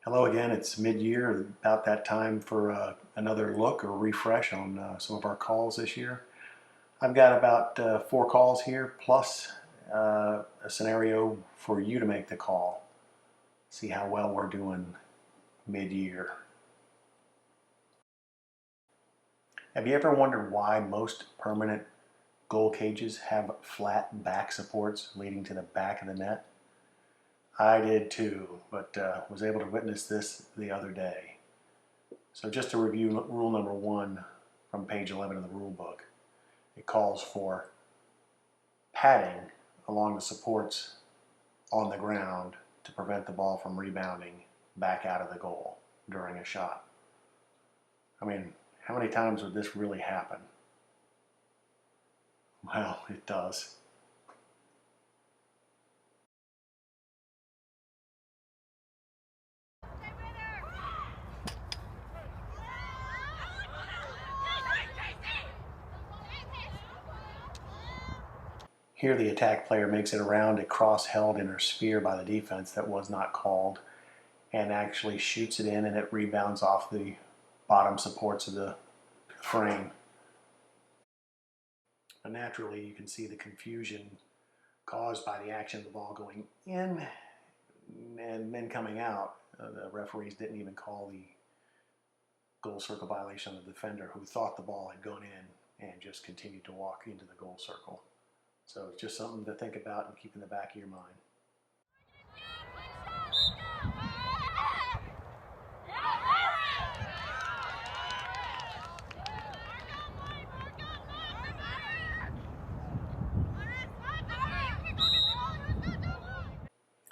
Hello again, it's mid-year, about that time for another look or refresh on some of our calls this year. I've got about 4 calls here, plus a scenario for you to make the call. See how well we're doing mid-year. Have you ever wondered why most permanent goal cages have flat back supports leading to the back of the net? I did too, but was able to witness this the other day. So just to review rule number 1 from page 11 of the rule book, it calls for padding along the supports on the ground to prevent the ball from rebounding back out of the goal during a shot. I mean, how many times would this really happen? Well, it does. Here the attack player makes it around a cross held in her sphere by the defense that was not called and actually shoots it in, and it rebounds off the bottom supports of the frame. But naturally you can see the confusion caused by the action of the ball going in and then coming out. The referees didn't even call the goal circle violation on the defender, who thought the ball had gone in and just continued to walk into the goal circle. So it's just something to think about and keep in the back of your mind.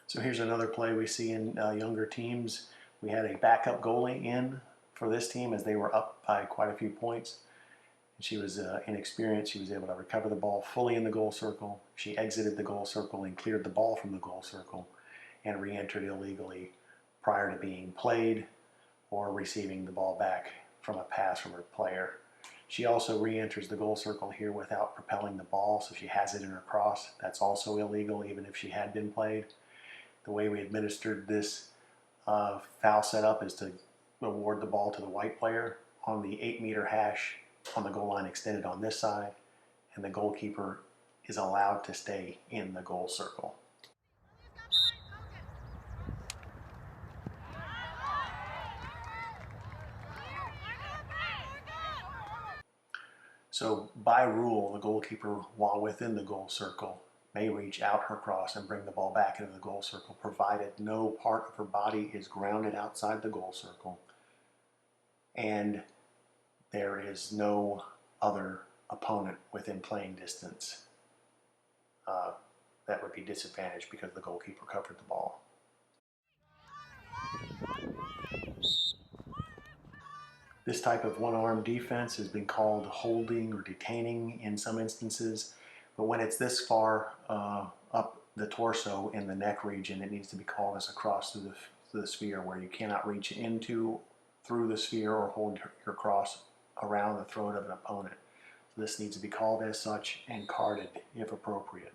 So here's another play we see in younger teams. We had a backup goalie in for this team as they were up by quite a few points. She was inexperienced. She was able to recover the ball fully in the goal circle. She exited the goal circle and cleared the ball from the goal circle and re-entered illegally prior to being played or receiving the ball back from a pass from her player. She also re-enters the goal circle here without propelling the ball, so she has it in her cross. That's also illegal even if she had been played. The way we administered this foul setup is to award the ball to the white player on the 8-meter hash on the goal line extended on this side, and the goalkeeper is allowed to stay in the goal circle. So by rule, the goalkeeper, while within the goal circle, may reach out her cross and bring the ball back into the goal circle, provided no part of her body is grounded outside the goal circle and there is no other opponent within playing distance that would be disadvantaged because the goalkeeper covered the ball. This type of one-arm defense has been called holding or detaining in some instances, but when it's this far up the torso in the neck region, it needs to be called as a cross through the sphere, where you cannot reach through the sphere or hold your cross around the throat of an opponent. So this needs to be called as such and carded if appropriate.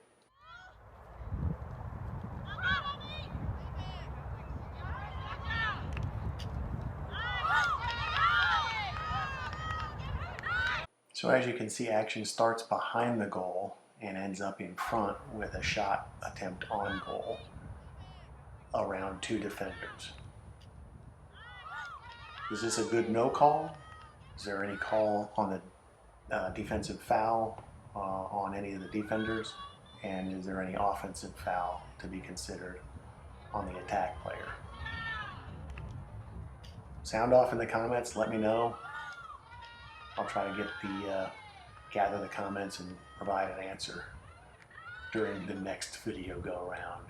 So as you can see, action starts behind the goal and ends up in front with a shot attempt on goal around 2 defenders. Is this a good no call? Is there any call on the defensive foul on any of the defenders? And is there any offensive foul to be considered on the attack player? Sound off in the comments, let me know. I'll try to gather the comments and provide an answer during the next video go around.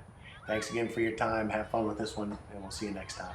Thanks again for your time. Have fun with this one, and we'll see you next time.